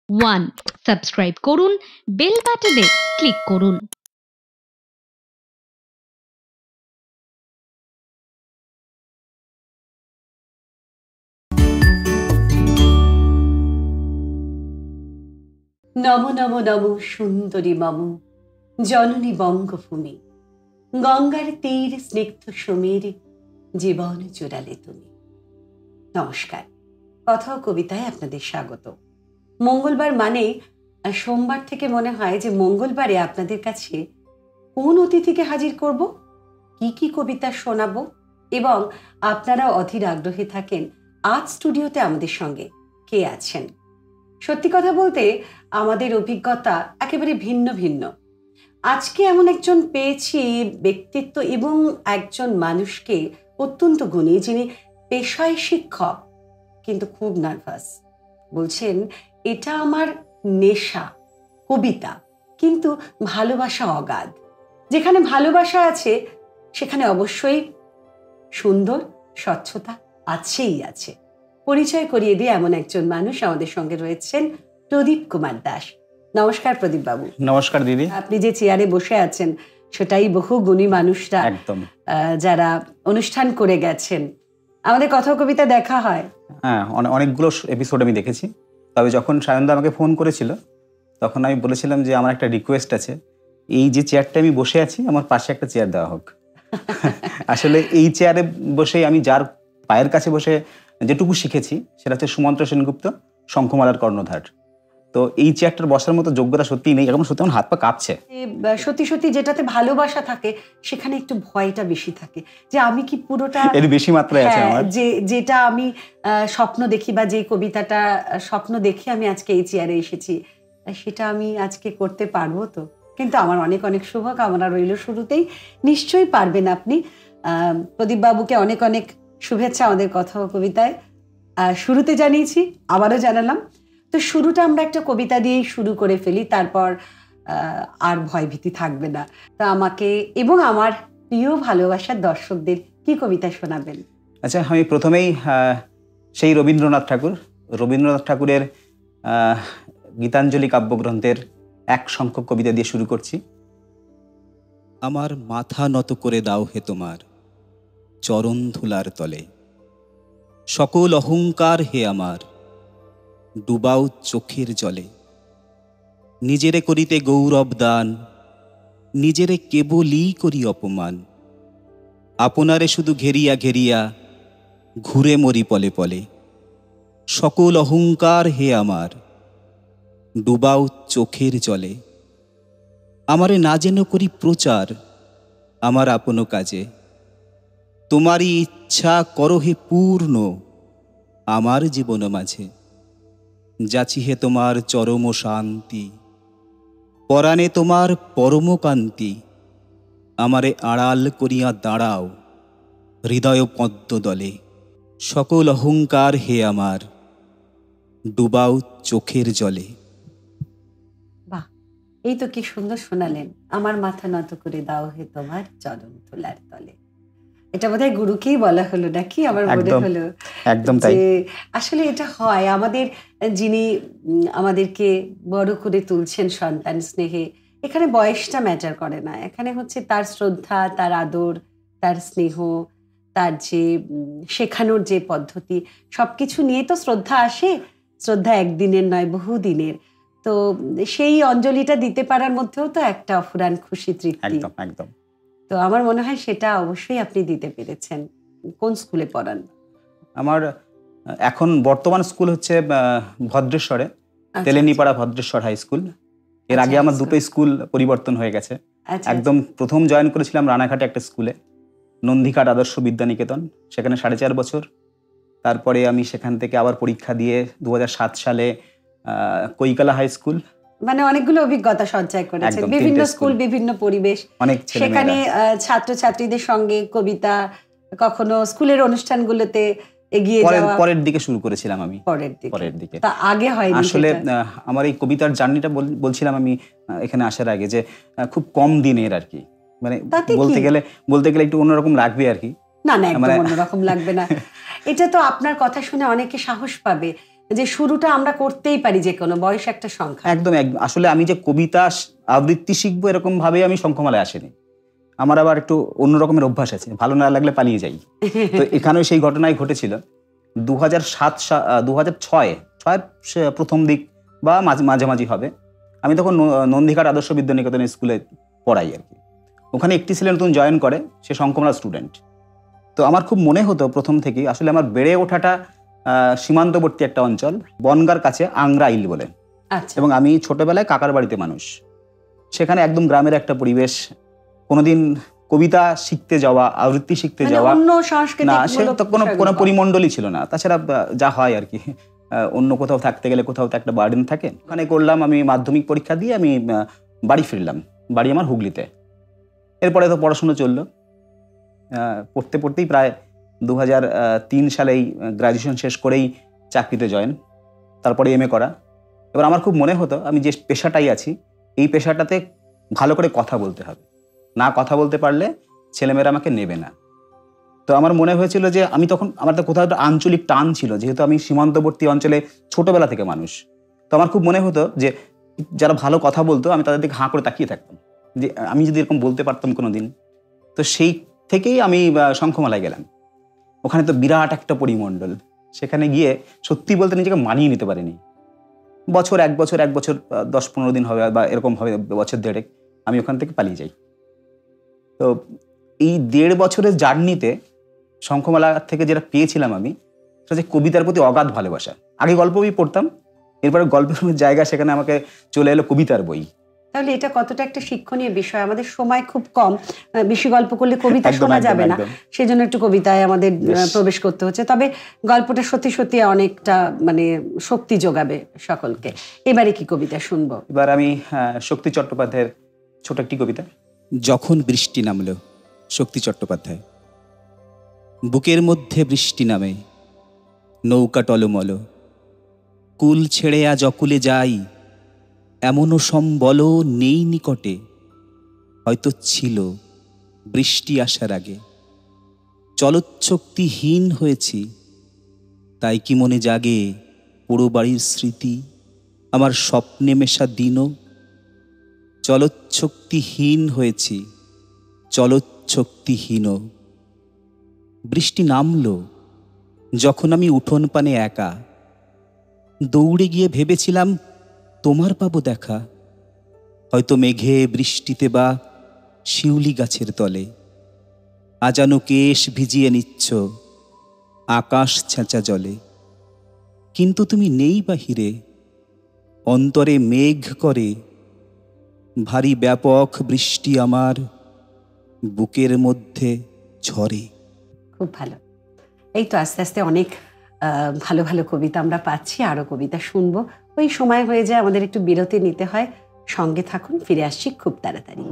1 subscribe করুন, bell বাটনে click করুন। নমো নমো নমো সুন্দরী মম জননী বঙ্গভূমি, গঙ্গার তীর স্নিগ্ধ সমীর জীবন জুড়ালে তুমি। নমস্কার, কথা ও কবিতায় আপনাদের স্বাগত। মঙ্গলবার মানে সোমবার থেকে মনে হয় যে মঙ্গলবারে আপনাদের কাছে কোন অতিথিকে হাজির করব, কি কবিতা শোনাবো, এবং আপনারা অধীর আগ্রহে থাকেন আজ স্টুডিওতে আমাদের সঙ্গে কে আছেন। সত্যি কথা বলতে আমাদের অভিজ্ঞতা একেবারে ভিন্ন ভিন্ন। আজকে এমন একজন পেয়েছি ব্যক্তিত্ব এবং একজন মানুষকে অত্যন্ত গুণী, যিনি পেশায় শিক্ষক কিন্তু খুব নার্ভাস। বলছেন এটা আমার নেশা, কবিতা, কিন্তু ভালোবাসা অগাধ। যেখানে ভালোবাসা আছে সেখানে অবশ্যই সুন্দর স্বচ্ছতা আছেই আছে। পরিচয় করিয়ে দিয়ে এমন একজন মানুষ আমাদের সঙ্গে রয়েছেন প্রদীপ কুমার দাস। নমস্কার প্রদীপ বাবু। নমস্কার দিদি। আপনি যে চেয়ারে বসে আছেন সেটাই বহু গুণী মানুষরা একদম যারা অনুষ্ঠান করে গেছেন। আমাদের কথা কবিতা দেখা হয়, হ্যাঁ, অনেকগুলো এপিসোড আমি দেখেছি। তবে যখন সায়নদা আমাকে ফোন করেছিল তখন আমি বলেছিলাম যে আমার একটা রিকোয়েস্ট আছে, এই যে চেয়ারটা আমি বসে আছি আমার পাশে একটা চেয়ার দেওয়া হোক। আসলে এই চেয়ারে বসেই আমি যার পায়ের কাছে বসে যেটুকু শিখেছি সেটা হচ্ছে সুমন্ত্র সেনগুপ্ত, শঙ্খমালার কর্ণধার। তো এই চেয়ারটার বসার মতো যোগ্যতা সত্যিই নেই, এরকম সত্যি আমার হাত পা কাঁপছে। সত্যি সত্যি যেটাতে ভালোবাসা থাকে সেখানে একটু ভয়টা বেশি থাকে যে আমি কি পুরোটা এর বেশি মাত্রায় আছে আমার। যেটা আমি স্বপ্ন দেখি বা যে কবিতাটা স্বপ্ন দেখে আমি আজকে এই চেয়ারে এসেছি সেটা আমি আজকে করতে পারবো তো। কিন্তু আমার অনেক অনেক শুভকামনা রইল শুরুতেই। নিশ্চয়ই পারবেন আপনি। প্রদীপ বাবুকে অনেক অনেক শুভেচ্ছা আমাদের কথা ও কবিতায়। শুরুতে জানিয়েছি, আবারও জানালাম। তো শুরুটা আমরা একটা কবিতা দিয়েই শুরু করে ফেলি, তারপর আর ভয়ভীতি থাকবে না। তো আমাকে এবং আমার প্রিয় ভালোবাসার দর্শকদের কি কবিতা শোনাবেন? আচ্ছা, আমি প্রথমেই সেই রবীন্দ্রনাথ ঠাকুরের গীতাঞ্জলি কাব্যগ্রন্থের এক সংখ্যক কবিতা দিয়ে শুরু করছি। আমার মাথা নত করে দাও হে তোমার চরণ ধুলার তলে, সকল অহংকার হে আমার ডুবাও চোখের জলে। নিজেরে করিতে গৌরব দান, নিজেরে কেবলই করি অপমান, আপনারে শুধু ঘেরিয়া ঘেরিয়া ঘুরে মরি পলে পলে। সকল অহংকার হে আমার ডুবাও চোখের জলে। আমারে না যেন করি প্রচার আমার আপন কাজে, তোমারই ইচ্ছা করো হে পূর্ণ আমার জীবন মাঝে। যাচি হে তোমার চরম শান্তি, পরাণে তোমার পরম কান্তি, আমারে আড়াল করিয়া দাঁড়াও হৃদয় পদ্ম দলে। সকল অহংকার হে আমার ডুবাও চোখের জলে। বাহ, এই তো কি সুন্দর শোনালেন। আমার মাথা নত করে দাও হে তোমার চরণ ধুলার তলে। এটা বোধহয় গুরুকেই বলা হলো নাকি? আমার মনে হলো একদম তাই। আসলে এটা হয় আমাদের, যিনি আমাদেরকে বড় করে তুলছেন সন্তান স্নেহে, এখানে বয়সটা ম্যাটার করে না। এখানে হচ্ছে তার শ্রদ্ধা, তার আদর, তার স্নেহ, তার যে শেখানোর যে পদ্ধতি, সবকিছু নিয়ে তো শ্রদ্ধা আসে। শ্রদ্ধা একদিনের নয়, বহুদিনের। তো সেই অঞ্জলিটা দিতে পারার মধ্যেও তো একটা অফুরান খুশি, তৃপ্তি। একদম একদম। তো আমার মনে হয় সেটা অবশ্যই আপনি দিতে পেরেছেন। কোন স্কুলে পড়ান? আমার এখন বর্তমান স্কুল হচ্ছে ভদ্রেশ্বরে, তেলেনিপাড়া ভদ্রেশ্বর হাই স্কুল। এর আগে আমার দুটো স্কুল পরিবর্তন হয়ে গেছে। একদম প্রথম জয়েন করেছিলাম রানাঘাটে একটা স্কুলে, নন্দীঘাট আদর্শ বিদ্যানিকেতন, সেখানে 4.5 বছর। তারপরে আমি সেখান থেকে আবার পরীক্ষা দিয়ে 2007 সালে কৈকালা হাই স্কুল। মানে অনেকগুলো অভিজ্ঞতা সঞ্চয় করেছেন, বিভিন্ন স্কুল, বিভিন্ন পরিবেশ। সেখানে ছাত্রছাত্রীদের সঙ্গে কবিতা, কখনো স্কুলের অনুষ্ঠানগুলোতে এগিয়ে যাওয়া, পরের দিকে শুরু করেছিলাম আমি। পরের দিকে তা আগে হয়নি। আসলে আমার এই কবিতার জার্নিটা বলছিলাম আমি এখানে আসার আগে, যে খুব কম দিনের আর কি, মানে বলতে গেলে একটু অন্যরকম লাগবে আর কি। না, একদম অন্যরকম লাগবে না। এটা তো আপনার কথা শুনে অনেকে সাহস পাবে যে শুরুটা আমরা করতেই পারি, যে কোনো বয়স একটা সংখ্যা। একদম একদম। আসলে আমি যে কবিতা আবৃত্তি শিখবো এরকম ভাবে আমি শঙ্খমালায় আসিনি। আমার আবার একটু অন্য রকমের অভ্যাস আছে, ভালো না লাগলে পালিয়ে যাই। তো এখানেও সেই ঘটনাই ঘটেছিল। 2006 প্রথম দিক বা মাঝামাঝি হবে, আমি তখন নন্দীঘাট আদর্শ বিদ্যানিকেতন স্কুলে পড়াই আর কি। ওখানে একটি ছেলে নতুন জয়েন করে, সে শঙ্খমালা স্টুডেন্ট। তো আমার খুব মনে হতো প্রথম থেকেই, আসলে আমার বেড়ে ওঠাটা সীমান্তবর্তী একটা অঞ্চল, বনগার কাছে আংরাইল বলে। আচ্ছা। এবং আমি ছোটবেলায় কাকার বাড়িতে মানুষ, সেখানে একদম গ্রামের একটা পরিবেশ। কোনোদিন কবিতা শিখতে যাওয়া, আবৃত্তি শিখতে মানে যাওয়া অন্য না, সাংস্কৃতিক সে তো কোনো পরিমণ্ডলই ছিল না। তাছাড়া যা হয় আর কি, অন্য কোথাও থাকতে গেলে কোথাও তো একটা বার্ডেন থাকে। ওখানে করলাম, আমি মাধ্যমিক পরীক্ষা দিয়ে আমি বাড়ি ফিরলাম। বাড়ি আমার হুগলিতে। এরপরে তো পড়াশুনো চললো, পড়তে পড়তেই প্রায় 2003 সালেই গ্রাজুয়েশন শেষ করেই চাকরিতে জয়েন, তারপরে MA করা। এবার আমার খুব মনে হতো আমি যে পেশাটাই আছি, এই পেশাটাতে ভালো করে কথা বলতে হবে, না কথা বলতে পারলে ছেলেমেয়েরা আমাকে নেবে না। তো আমার মনে হয়েছিল যে আমি তখন, আমার তো কোথাও একটা আঞ্চলিক টান ছিল, যেহেতু আমি সীমান্তবর্তী অঞ্চলে ছোটবেলা থেকে মানুষ। তো আমার খুব মনে হতো যে যারা ভালো কথা বলতো আমি তাদের দিকে হাঁ করে তাকিয়ে থাকতাম, যে আমি যদি এরকম বলতে পারতাম কোনো দিন। তো সেই থেকেই আমি শঙ্খমালায় গেলাম। ওখানে তো বিরাট একটা পরিমণ্ডল, সেখানে গিয়ে সত্যি বলতে নিজেকে মানিয়ে নিতে পারিনি। এক বছর 10-15 দিন হবে বা এরকম হবে, বছর দেড়েক, আমি ওখান থেকে পালিয়ে যাই। তো এই 1.5 বছরের জার্নিতে শঙ্খমালা থেকে যেটা পেয়েছিলাম আমি, সেটা যে কবিতার প্রতি অগাধ ভালোবাসা। আগে গল্প বই পড়তাম, এরপরে গল্পের জায়গা, সেখানে আমাকে চলে এলো কবিতার বই। তাহলে এটা কতটা একটা শিক্ষণীয় বিষয়। আমাদের সময় খুব কম, বেশি গল্প করলে কবিতা একদম, শোনা একদম, যাবে না, একদম। সেজন্য একটু কবিতায় আমাদের Yes. প্রবেশ করতে হচ্ছে। তবে গল্পটা সত্যি সত্যি অনেকটা মানে শক্তি যোগাবে সকলকে। এবারে কি কবিতা শুনবো? এবার আমি শক্তি চট্টোপাধ্যায়ের ছোট একটি কবিতা। যখন বৃষ্টি নামল, শক্তি চট্টোপাধ্যায়। বুকের মধ্যে বৃষ্টি নামে, নৌকা টলমল, কুল ছেড়ে আজ অকুলে যাই, এমনও সম্বল নেই নিকটে, হয়তো ছিল বৃষ্টি আসার আগে। চলচ্ছক্তিহীন হয়েছি, তাই কি মনে জাগে পোড়ো বাড়ির স্মৃতি, আমার স্বপ্নে মেশা দিনও। চলচ্ছক্তিহীন হয়েছি, চলচ্ছক্তিহীন। বৃষ্টি নামল যখন আমি উঠোন পানে একা, দৌড়ে গিয়ে ভেবেছিলাম তোমার পাবো দেখা, হয়তো মেঘে বৃষ্টিতে বা শিউলি গাছের তলে। আজানো কেশ ভিজিয়ে নিচ্ছ আকাশ ছেঁচা জলে, কিন্তু তুমি নেই বাহিরে, অন্তরে মেঘ করে ভারী ব্যাপক বৃষ্টি আমার বুকের মধ্যে ঝরে। খুব ভালো। এই তো আস্তে আস্তে অনেক ভালো ভালো কবিতা আমরা পাচ্ছি, আরো কবিতা শুনবো। ওই সময় হয়ে যায়, আমাদের একটু বিরতি নিতে হয়। সঙ্গে থাকুন, ফিরে আসছি খুব তাড়াতাড়ি।